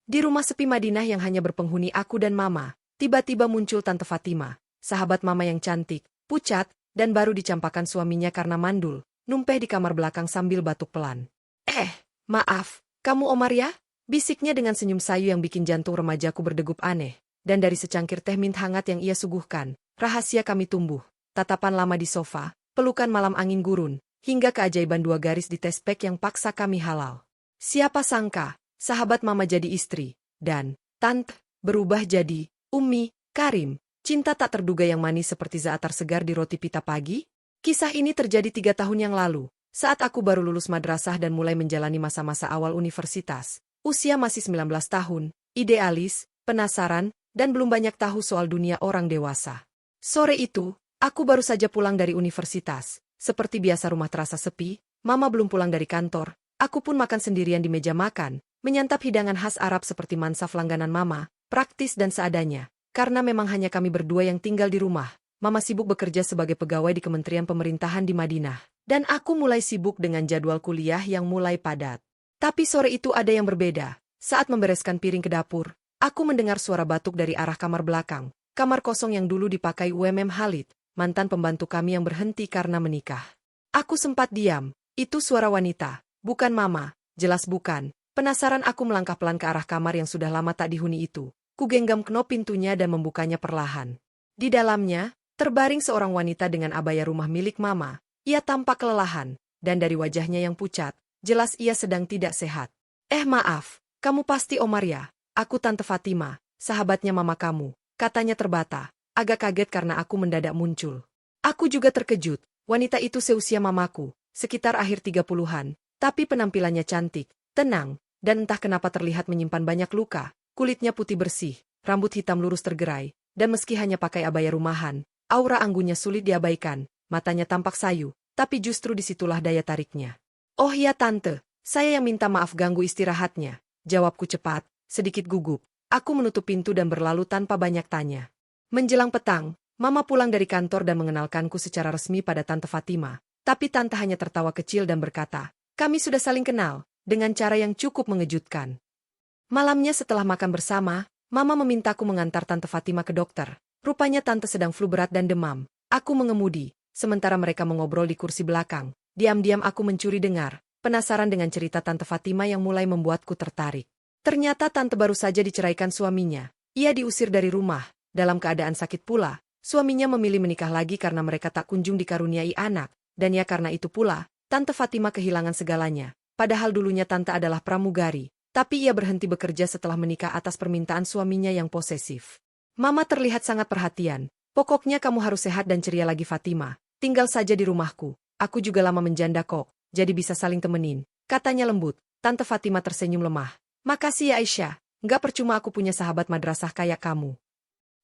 Di rumah sepi Madinah yang hanya berpenghuni aku dan Mama, tiba-tiba muncul Tante Fatima, sahabat Mama yang cantik, pucat, dan baru dicampakan suaminya karena mandul, numpeh di kamar belakang sambil batuk pelan. Maaf, kamu Omar ya? Bisiknya dengan senyum sayu yang bikin jantung remajaku berdegup aneh, dan dari secangkir teh mint hangat yang ia suguhkan, rahasia kami tumbuh, tatapan lama di sofa, pelukan malam angin gurun, hingga keajaiban 2 garis di tespek yang paksa kami halal. Siapa sangka, sahabat Mama jadi istri, dan Tante berubah jadi Umi Karim, cinta tak terduga yang manis seperti za'atar segar di roti pita pagi? Kisah ini terjadi 3 tahun yang lalu, saat aku baru lulus madrasah dan mulai menjalani masa-masa awal universitas. Usia masih 19 tahun, idealis, penasaran, dan belum banyak tahu soal dunia orang dewasa. Sore itu, aku baru saja pulang dari universitas. Seperti biasa rumah terasa sepi, Mama belum pulang dari kantor. Aku pun makan sendirian di meja makan, menyantap hidangan khas Arab seperti mansaf langganan Mama, praktis dan seadanya. Karena memang hanya kami berdua yang tinggal di rumah, Mama sibuk bekerja sebagai pegawai di Kementerian Pemerintahan di Madinah. Dan aku mulai sibuk dengan jadwal kuliah yang mulai padat. Tapi sore itu ada yang berbeda. Saat membereskan piring ke dapur, aku mendengar suara batuk dari arah kamar belakang. Kamar kosong yang dulu dipakai UMM Khalid, mantan pembantu kami yang berhenti karena menikah. Aku sempat diam. Itu suara wanita. Bukan Mama, jelas bukan. Penasaran aku melangkah pelan ke arah kamar yang sudah lama tak dihuni itu. Kugenggam knop pintunya dan membukanya perlahan. Di dalamnya, terbaring seorang wanita dengan abaya rumah milik Mama. Ia tampak kelelahan, dan dari wajahnya yang pucat, jelas ia sedang tidak sehat. Maaf, kamu pasti Omar ya? Aku Tante Fatima, sahabatnya Mama kamu, katanya terbata. Agak kaget karena aku mendadak muncul. Aku juga terkejut, wanita itu seusia Mamaku, sekitar akhir 30-an. Tapi penampilannya cantik, tenang, dan entah kenapa terlihat menyimpan banyak luka. Kulitnya putih bersih, rambut hitam lurus tergerai, dan meski hanya pakai abaya rumahan, aura anggunnya sulit diabaikan, matanya tampak sayu, tapi justru disitulah daya tariknya. Oh ya Tante, saya yang minta maaf ganggu istirahatnya, jawabku cepat, sedikit gugup. Aku menutup pintu dan berlalu tanpa banyak tanya. Menjelang petang, Mama pulang dari kantor dan mengenalkanku secara resmi pada Tante Fatima, tapi Tante hanya tertawa kecil dan berkata, kami sudah saling kenal, dengan cara yang cukup mengejutkan. Malamnya setelah makan bersama, Mama memintaku mengantar Tante Fatima ke dokter. Rupanya Tante sedang flu berat dan demam. Aku mengemudi, sementara mereka mengobrol di kursi belakang. Diam-diam aku mencuri dengar, penasaran dengan cerita Tante Fatima yang mulai membuatku tertarik. Ternyata Tante baru saja diceraikan suaminya. Ia diusir dari rumah, dalam keadaan sakit pula. Suaminya memilih menikah lagi karena mereka tak kunjung dikaruniai anak, dan ya karena itu pula, Tante Fatima kehilangan segalanya. Padahal dulunya Tante adalah pramugari, tapi ia berhenti bekerja setelah menikah atas permintaan suaminya yang posesif. Mama terlihat sangat perhatian. Pokoknya kamu harus sehat dan ceria lagi Fatima. Tinggal saja di rumahku. Aku juga lama menjanda kok, jadi bisa saling temenin. Katanya lembut. Tante Fatima tersenyum lemah. Makasih ya Aisyah, nggak percuma aku punya sahabat madrasah kayak kamu.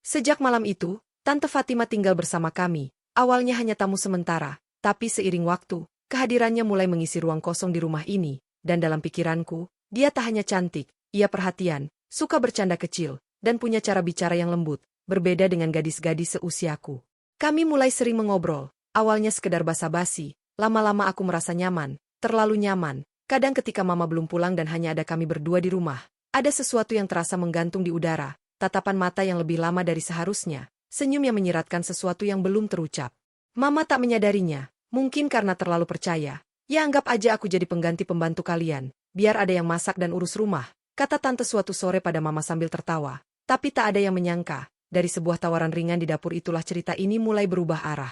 Sejak malam itu, Tante Fatima tinggal bersama kami. Awalnya hanya tamu sementara, tapi seiring waktu, kehadirannya mulai mengisi ruang kosong di rumah ini, dan dalam pikiranku, dia tak hanya cantik, ia perhatian, suka bercanda kecil, dan punya cara bicara yang lembut, berbeda dengan gadis-gadis seusiaku. Kami mulai sering mengobrol, awalnya sekedar basa-basi, lama-lama aku merasa nyaman, terlalu nyaman. Kadang ketika Mama belum pulang dan hanya ada kami berdua di rumah, ada sesuatu yang terasa menggantung di udara, tatapan mata yang lebih lama dari seharusnya, senyum yang menyiratkan sesuatu yang belum terucap. Mama tak menyadarinya. Mungkin karena terlalu percaya. Ya anggap aja aku jadi pengganti pembantu kalian. Biar ada yang masak dan urus rumah, kata Tante suatu sore pada Mama sambil tertawa. Tapi tak ada yang menyangka, dari sebuah tawaran ringan di dapur itulah cerita ini mulai berubah arah.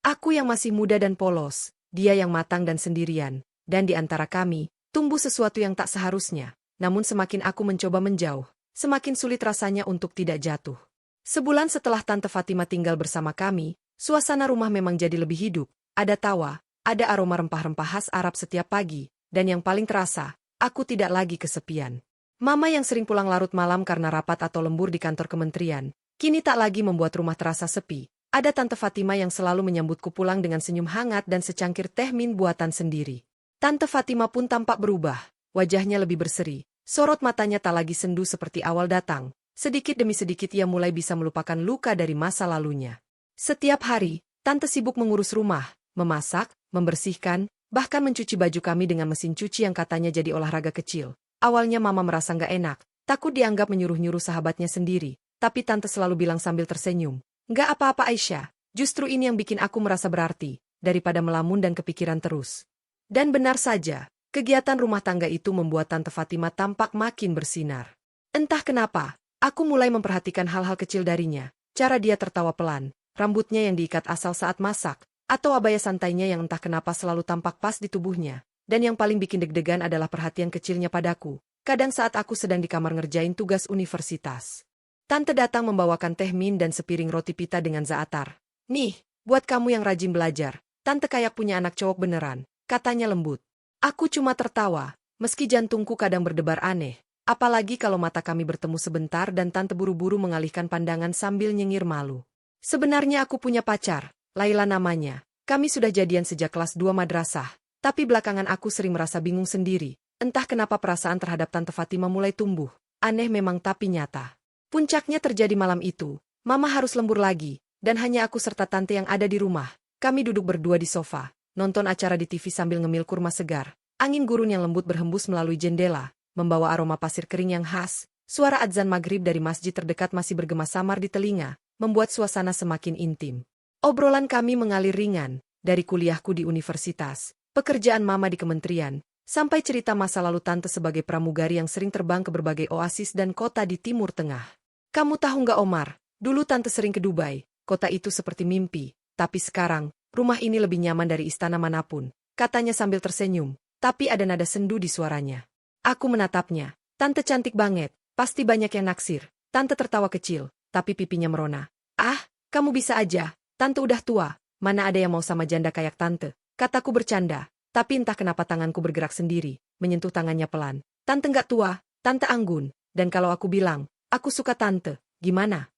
Aku yang masih muda dan polos, dia yang matang dan sendirian. Dan di antara kami, tumbuh sesuatu yang tak seharusnya. Namun semakin aku mencoba menjauh, semakin sulit rasanya untuk tidak jatuh. Sebulan setelah Tante Fatima tinggal bersama kami, suasana rumah memang jadi lebih hidup. Ada tawa, ada aroma rempah-rempah khas Arab setiap pagi, dan yang paling terasa, aku tidak lagi kesepian. Mama yang sering pulang larut malam karena rapat atau lembur di kantor kementerian, kini tak lagi membuat rumah terasa sepi. Ada Tante Fatima yang selalu menyambutku pulang dengan senyum hangat dan secangkir teh min buatan sendiri. Tante Fatima pun tampak berubah, wajahnya lebih berseri, sorot matanya tak lagi sendu seperti awal datang. Sedikit demi sedikit ia mulai bisa melupakan luka dari masa lalunya. Setiap hari, Tante sibuk mengurus rumah, memasak, membersihkan, bahkan mencuci baju kami dengan mesin cuci yang katanya jadi olahraga kecil. Awalnya Mama merasa nggak enak, Takut dianggap menyuruh-nyuruh sahabatnya sendiri, tapi tante selalu bilang sambil tersenyum. Nggak apa-apa Aisyah, justru ini yang bikin aku merasa berarti, daripada melamun dan kepikiran terus. Dan benar saja, kegiatan rumah tangga itu membuat Tante Fatima tampak makin bersinar. Entah kenapa, aku mulai memperhatikan hal-hal kecil darinya, cara dia tertawa pelan, rambutnya yang diikat asal saat masak, atau abaya santainya yang entah kenapa selalu tampak pas di tubuhnya. Dan yang paling bikin deg-degan adalah perhatian kecilnya padaku, kadang saat aku sedang di kamar ngerjain tugas universitas. Tante datang membawakan teh min dan sepiring roti pita dengan za'atar. Nih, buat kamu yang rajin belajar, tante kayak punya anak cowok beneran, katanya lembut. Aku cuma tertawa, meski jantungku kadang berdebar aneh, apalagi kalau mata kami bertemu sebentar dan tante buru-buru mengalihkan pandangan sambil nyengir malu. Sebenarnya aku punya pacar, Laila namanya. Kami sudah jadian sejak kelas 2 madrasah, tapi belakangan aku sering merasa bingung sendiri. Entah kenapa perasaan terhadap Tante Fatima mulai tumbuh, aneh memang tapi nyata. Puncaknya terjadi malam itu, Mama harus lembur lagi, dan hanya aku serta Tante yang ada di rumah. Kami duduk berdua di sofa, nonton acara di TV sambil ngemil kurma segar. Angin gurun yang lembut berhembus melalui jendela, membawa aroma pasir kering yang khas. Suara adzan maghrib dari masjid terdekat masih bergema samar di telinga, membuat suasana semakin intim. Obrolan kami mengalir ringan, dari kuliahku di universitas, pekerjaan Mama di kementerian, sampai cerita masa lalu Tante sebagai pramugari yang sering terbang ke berbagai oasis dan kota di Timur Tengah. Kamu tahu nggak Omar, dulu Tante sering ke Dubai, kota itu seperti mimpi, tapi sekarang, rumah ini lebih nyaman dari istana manapun, katanya sambil tersenyum, tapi ada nada sendu di suaranya. Aku menatapnya, Tante cantik banget, pasti banyak yang naksir. Tante tertawa kecil, tapi pipinya merona. Ah, kamu bisa aja, Tante udah tua, mana ada yang mau sama janda kayak Tante, kataku bercanda, tapi entah kenapa tanganku bergerak sendiri, menyentuh tangannya pelan. Tante nggak tua, Tante anggun, dan kalau aku bilang, aku suka Tante, gimana?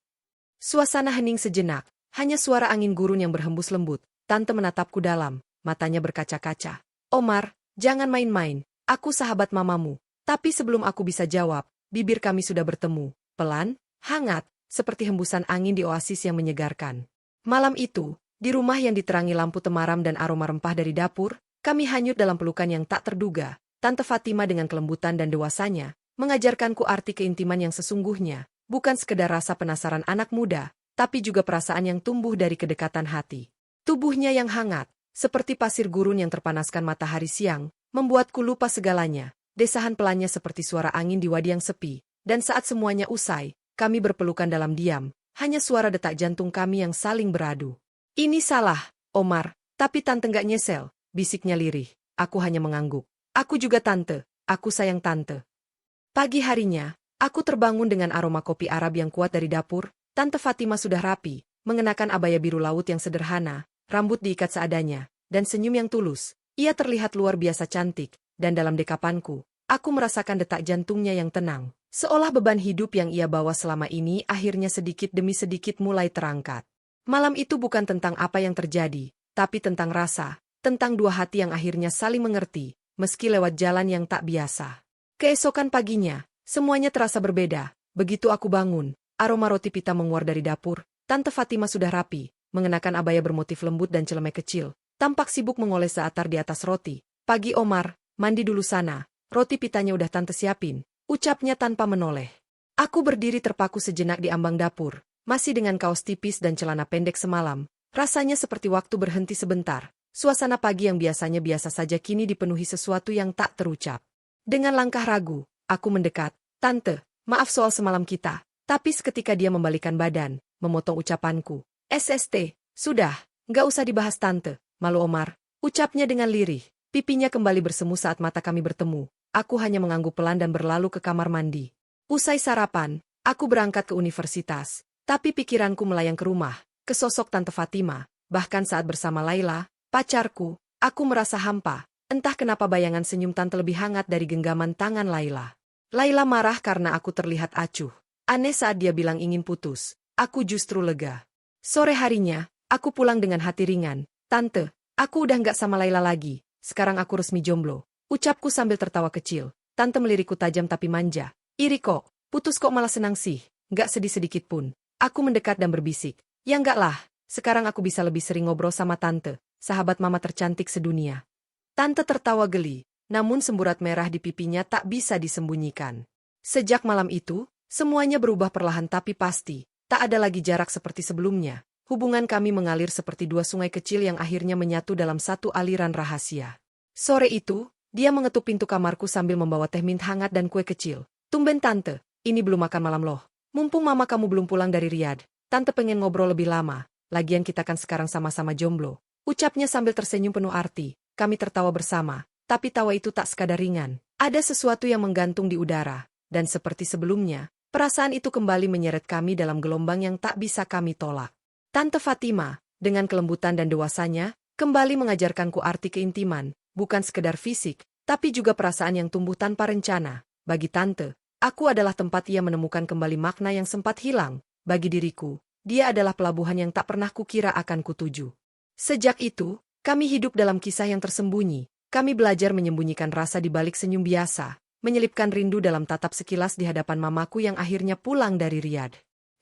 Suasana hening sejenak, hanya suara angin gurun yang berhembus lembut. Tante menatapku dalam, matanya berkaca-kaca. Omar, jangan main-main, aku sahabat mamamu. Tapi sebelum aku bisa jawab, bibir kami sudah bertemu, pelan, hangat, seperti hembusan angin di oasis yang menyegarkan. Malam itu, di rumah yang diterangi lampu temaram dan aroma rempah dari dapur, kami hanyut dalam pelukan yang tak terduga. Tante Fatima dengan kelembutan dan dewasanya, mengajarkanku arti keintiman yang sesungguhnya, bukan sekedar rasa penasaran anak muda, tapi juga perasaan yang tumbuh dari kedekatan hati. Tubuhnya yang hangat, seperti pasir gurun yang terpanaskan matahari siang, membuatku lupa segalanya. Desahan pelannya seperti suara angin di wadi yang sepi, dan saat semuanya usai, kami berpelukan dalam diam, hanya suara detak jantung kami yang saling beradu. Ini salah, Omar, tapi Tante nggak nyesel, bisiknya lirih. Aku hanya mengangguk. Aku juga Tante, aku sayang Tante. Pagi harinya, aku terbangun dengan aroma kopi Arab yang kuat dari dapur. Tante Fatima sudah rapi, mengenakan abaya biru laut yang sederhana, rambut diikat seadanya, dan senyum yang tulus. Ia terlihat luar biasa cantik, dan dalam dekapanku, aku merasakan detak jantungnya yang tenang. Seolah beban hidup yang ia bawa selama ini akhirnya sedikit demi sedikit mulai terangkat. Malam itu bukan tentang apa yang terjadi, tapi tentang rasa, tentang dua hati yang akhirnya saling mengerti, meski lewat jalan yang tak biasa. Keesokan paginya, semuanya terasa berbeda. Begitu aku bangun, aroma roti pita menguar dari dapur. Tante Fatima sudah rapi, mengenakan abaya bermotif lembut dan celemek kecil, tampak sibuk mengoles za'atar di atas roti. Pagi Omar, mandi dulu sana, roti pitanya udah Tante siapin, ucapnya tanpa menoleh. Aku berdiri terpaku sejenak di ambang dapur, masih dengan kaos tipis dan celana pendek semalam. Rasanya seperti waktu berhenti sebentar. Suasana pagi yang biasanya biasa saja kini dipenuhi sesuatu yang tak terucap. Dengan langkah ragu, aku mendekat. Tante, maaf soal semalam kita. Tapi seketika dia membalikan badan, memotong ucapanku. SST, sudah, nggak usah dibahas Tante, malu Omar. Ucapnya dengan lirih, pipinya kembali bersemu saat mata kami bertemu. Aku hanya mengangguk pelan dan berlalu ke kamar mandi. Usai sarapan, aku berangkat ke universitas. Tapi pikiranku melayang ke rumah, ke sosok Tante Fatima. Bahkan saat bersama Laila, pacarku, aku merasa hampa. Entah kenapa bayangan senyum Tante lebih hangat dari genggaman tangan Laila. Laila marah karena aku terlihat acuh. Aneh saat dia bilang ingin putus. Aku justru lega. Sore harinya, aku pulang dengan hati ringan. Tante, aku udah nggak sama Laila lagi. Sekarang aku resmi jomblo. Ucapku sambil tertawa kecil. Tante melirikku tajam tapi manja. Iri kok, putus kok malah senang sih. Nggak sedih sedikit pun. Aku mendekat dan berbisik. Ya nggak lah, sekarang aku bisa lebih sering ngobrol sama Tante, sahabat mama tercantik sedunia. Tante tertawa geli, namun semburat merah di pipinya tak bisa disembunyikan. Sejak malam itu, semuanya berubah perlahan tapi pasti. Tak ada lagi jarak seperti sebelumnya. Hubungan kami mengalir seperti dua sungai kecil yang akhirnya menyatu dalam satu aliran rahasia. Sore itu, dia mengetuk pintu kamarku sambil membawa teh mint hangat dan kue kecil. Tumben tante, ini belum makan malam loh. Mumpung mama kamu belum pulang dari Riyadh, tante pengen ngobrol lebih lama. Lagian kita kan sekarang sama-sama jomblo. Ucapnya sambil tersenyum penuh arti. Kami tertawa bersama, tapi tawa itu tak sekadar ringan. Ada sesuatu yang menggantung di udara. Dan seperti sebelumnya, perasaan itu kembali menyeret kami dalam gelombang yang tak bisa kami tolak. Tante Fatima, dengan kelembutan dan dewasanya, kembali mengajarkanku arti keintiman, bukan sekedar fisik, tapi juga perasaan yang tumbuh tanpa rencana. Bagi tante, aku adalah tempat ia menemukan kembali makna yang sempat hilang. Bagi diriku, dia adalah pelabuhan yang tak pernah kukira akan kutuju. Sejak itu, kami hidup dalam kisah yang tersembunyi. Kami belajar menyembunyikan rasa di balik senyum biasa, menyelipkan rindu dalam tatap sekilas di hadapan mamaku yang akhirnya pulang dari Riyadh.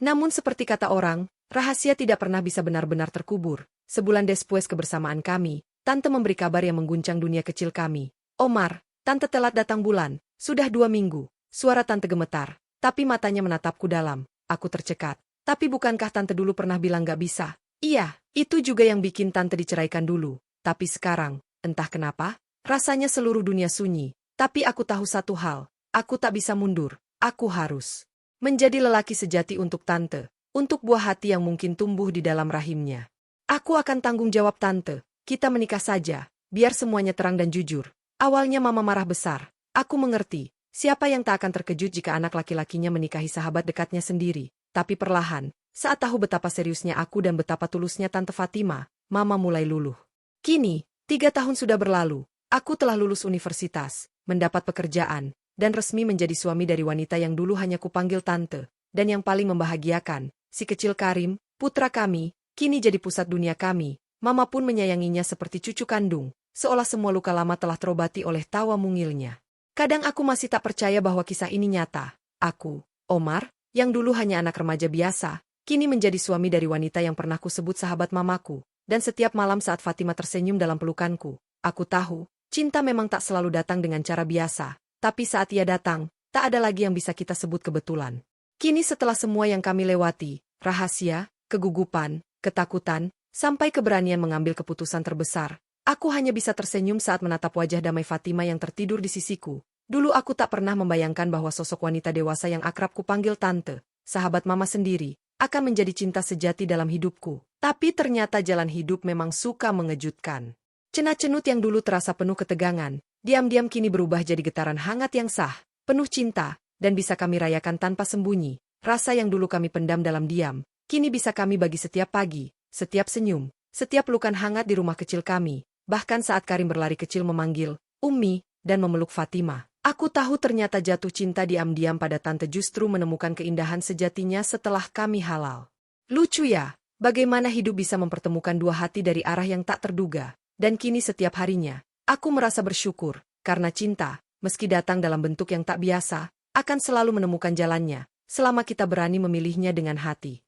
Namun seperti kata orang, rahasia tidak pernah bisa benar-benar terkubur. Sebulan despues kebersamaan kami, tante memberi kabar yang mengguncang dunia kecil kami. Omar, tante telat datang bulan, sudah 2 minggu. Suara tante gemetar, tapi matanya menatapku dalam. Aku tercekat. Tapi bukankah tante dulu pernah bilang gak bisa? Iya, itu juga yang bikin tante diceraikan dulu. Tapi sekarang, entah kenapa, rasanya seluruh dunia sunyi. Tapi aku tahu satu hal, aku tak bisa mundur, aku harus menjadi lelaki sejati untuk tante, untuk buah hati yang mungkin tumbuh di dalam rahimnya. Aku akan tanggung jawab tante, kita menikah saja, biar semuanya terang dan jujur. Awalnya mama marah besar, aku mengerti, siapa yang tak akan terkejut jika anak laki-lakinya menikahi sahabat dekatnya sendiri. Tapi perlahan, saat tahu betapa seriusnya aku dan betapa tulusnya tante Fatima, mama mulai luluh. Kini, 3 tahun sudah berlalu, aku telah lulus universitas, mendapat pekerjaan, dan resmi menjadi suami dari wanita yang dulu hanya kupanggil tante, dan yang paling membahagiakan, si kecil Karim, putra kami, kini jadi pusat dunia kami. Mama pun menyayanginya seperti cucu kandung, seolah semua luka lama telah terobati oleh tawa mungilnya. Kadang aku masih tak percaya bahwa kisah ini nyata. Aku, Omar, yang dulu hanya anak remaja biasa, kini menjadi suami dari wanita yang pernah kusebut sahabat mamaku, dan setiap malam saat Fatima tersenyum dalam pelukanku, aku tahu, cinta memang tak selalu datang dengan cara biasa, tapi saat ia datang, tak ada lagi yang bisa kita sebut kebetulan. Kini setelah semua yang kami lewati, rahasia, kegugupan, ketakutan, sampai keberanian mengambil keputusan terbesar, aku hanya bisa tersenyum saat menatap wajah damai Fatima yang tertidur di sisiku. Dulu aku tak pernah membayangkan bahwa sosok wanita dewasa yang akrab kupanggil tante, sahabat mama sendiri, akan menjadi cinta sejati dalam hidupku. Tapi ternyata jalan hidup memang suka mengejutkan. Cenut-cenut yang dulu terasa penuh ketegangan, diam-diam kini berubah jadi getaran hangat yang sah, penuh cinta, dan bisa kami rayakan tanpa sembunyi. Rasa yang dulu kami pendam dalam diam, kini bisa kami bagi setiap pagi, setiap senyum, setiap pelukan hangat di rumah kecil kami, bahkan saat Karim berlari kecil memanggil, Ummi, dan memeluk Fatima. Aku tahu ternyata jatuh cinta diam-diam pada tante justru menemukan keindahan sejatinya setelah kami halal. Lucu ya, bagaimana hidup bisa mempertemukan dua hati dari arah yang tak terduga. Dan kini setiap harinya, aku merasa bersyukur, karena cinta, meski datang dalam bentuk yang tak biasa, akan selalu menemukan jalannya, selama kita berani memilihnya dengan hati.